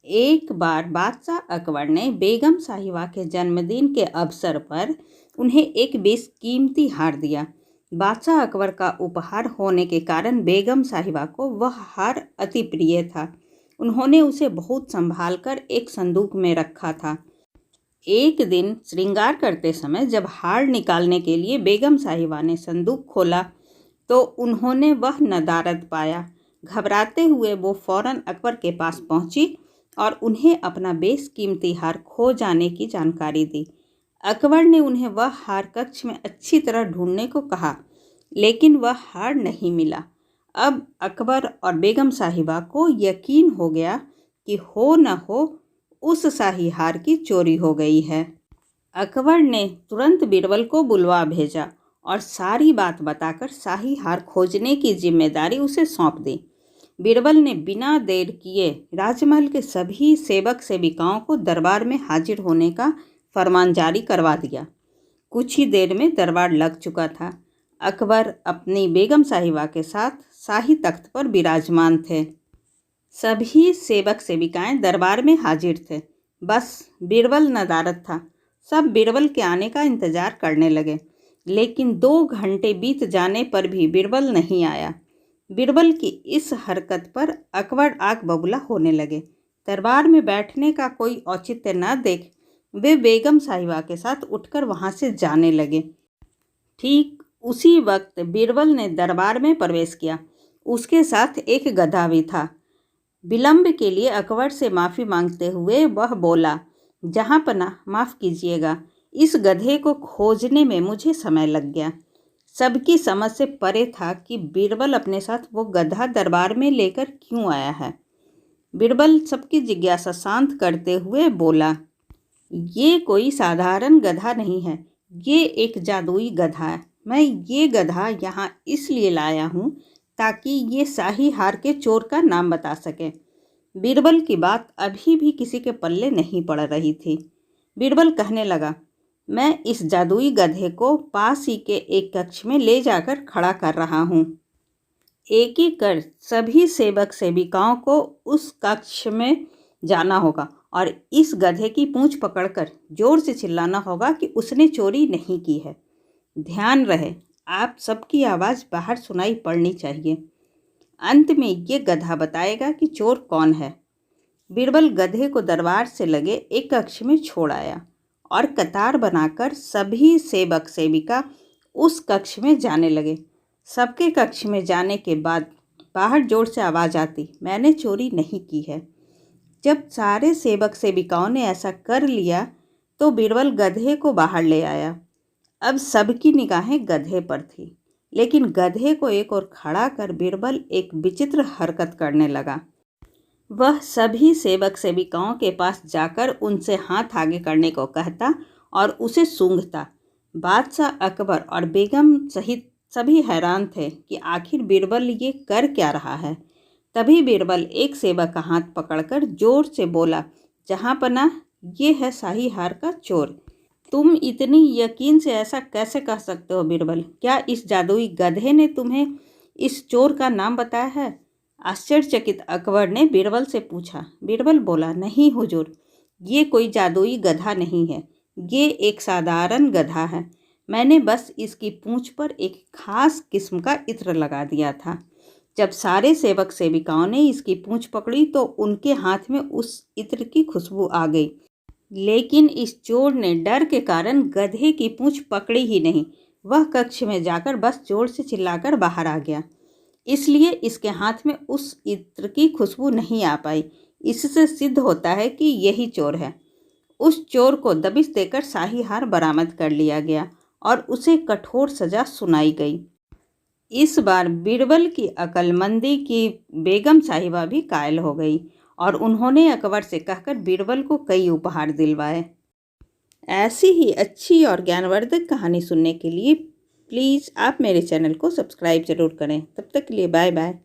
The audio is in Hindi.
एक बार बादशाह अकबर ने बेगम साहिबा के जन्मदिन के अवसर पर उन्हें एक बेशकीमती हार दिया। बादशाह अकबर का उपहार होने के कारण बेगम साहिबा को वह हार अति प्रिय था। उन्होंने उसे बहुत संभाल कर एक संदूक में रखा था। एक दिन श्रृंगार करते समय जब हार निकालने के लिए बेगम साहिबा ने संदूक खोला तो उन्होंने वह नदारद पाया। घबराते हुए वो फौरन अकबर के पास पहुंची और उन्हें अपना बेशकीमती हार खो जाने की जानकारी दी। अकबर ने उन्हें वह हार कक्ष में अच्छी तरह ढूंढने को कहा, लेकिन वह हार नहीं मिला। अब अकबर और बेगम साहिबा को यकीन हो गया कि हो न हो उस शाही हार की चोरी हो गई है। अकबर ने तुरंत बीरबल को बुलवा भेजा और सारी बात बताकर शाही हार खोजने की जिम्मेदारी उसे सौंप दी। बीरबल ने बिना देर किए राजमहल के सभी सेवक सेविकाओं को दरबार में हाजिर होने का फरमान जारी करवा दिया। कुछ ही देर में दरबार लग चुका था। अकबर अपनी बेगम साहिबा के साथ शाही तख्त पर विराजमान थे। सभी सेवक सेविकाएं दरबार में हाजिर थे। बस बीरबल नदारद था। सब बीरबल के आने का इंतजार करने लगे, लेकिन 2 घंटे बीत जाने पर भी बीरबल नहीं आया। बीरबल की इस हरकत पर अकबर आग बबूला होने लगे। दरबार में बैठने का कोई औचित्य न देख वे बेगम साहिबा के साथ उठकर वहां से जाने लगे। ठीक उसी वक्त बीरबल ने दरबार में प्रवेश किया। उसके साथ एक गधा भी था। विलंब के लिए अकबर से माफ़ी मांगते हुए वह बोला, जहाँ पनाह माफ़ कीजिएगा, इस गधे को खोजने में मुझे समय लग गया। सबकी समझ से परे था कि बीरबल अपने साथ वो गधा दरबार में लेकर क्यों आया है। बीरबल सबकी जिज्ञासा शांत करते हुए बोला, ये कोई साधारण गधा नहीं है, ये एक जादुई गधा है। मैं ये गधा यहाँ इसलिए लाया हूँ ताकि ये शाही हार के चोर का नाम बता सके। बीरबल की बात अभी भी किसी के पल्ले नहीं पड़ रही थी। बीरबल कहने लगा, मैं इस जादुई गधे को पास ही के एक कक्ष में ले जाकर खड़ा कर रहा हूँ। एक एक कर सभी सेवक सेविकाओं को उस कक्ष में जाना होगा और इस गधे की पूंछ पकड़कर जोर से चिल्लाना होगा कि उसने चोरी नहीं की है। ध्यान रहे, आप सबकी आवाज़ बाहर सुनाई पड़नी चाहिए। अंत में ये गधा बताएगा कि चोर कौन है। बीरबल गधे को दरबार से लगे एक कक्ष में छोड़ आया और कतार बनाकर सभी सेवक सेविका उस कक्ष में जाने लगे। सबके कक्ष में जाने के बाद बाहर जोर से आवाज़ आती, मैंने चोरी नहीं की है। जब सारे सेवक सेविकाओं ने ऐसा कर लिया तो बीरबल गधे को बाहर ले आया। अब सबकी निगाहें गधे पर थी, लेकिन गधे को एक ओर खड़ा कर बीरबल एक विचित्र हरकत करने लगा। वह सभी सेवक सेविकाओं के पास जाकर उनसे हाथ आगे करने को कहता और उसे सूंघता। बादशाह अकबर और बेगम सहित सभी हैरान थे कि आखिर बीरबल ये कर क्या रहा है। तभी बीरबल एक सेवक का हाथ पकड़कर जोर से बोला, जहाँ पनाह, ये है शाही हार का चोर। तुम इतनी यकीन से ऐसा कैसे कह सकते हो बीरबल? क्या इस जादुई गधे ने तुम्हें इस चोर का नाम बताया है? आश्चर्यचकित अकबर ने बीरबल से पूछा। बीरबल बोला, नहीं हुजूर, ये कोई जादुई गधा नहीं है, ये एक साधारण गधा है। मैंने बस इसकी पूंछ पर एक खास किस्म का इत्र लगा दिया था। जब सारे सेवक सेविकाओं ने इसकी पूंछ पकड़ी तो उनके हाथ में उस इत्र की खुशबू आ गई, लेकिन इस चोर ने डर के कारण गधे की पूंछ पकड़ी ही नहीं। वह कक्ष में जाकर बस जोर से चिल्लाकर बाहर आ गया, इसलिए इसके हाथ में उस इत्र की खुशबू नहीं आ पाई। इससे सिद्ध होता है कि यही चोर है। उस चोर को दबिश देकर शाही हार बरामद कर लिया गया और उसे कठोर सजा सुनाई गई। इस बार बीरबल की अक्लमंदी की बेगम साहिबा भी कायल हो गई और उन्होंने अकबर से कहकर बीरबल को कई उपहार दिलवाए। ऐसी ही अच्छी और ज्ञानवर्धक कहानी सुनने के लिए प्लीज़ आप मेरे चैनल को सब्सक्राइब ज़रूर करें। तब तक के लिए बाय बाय।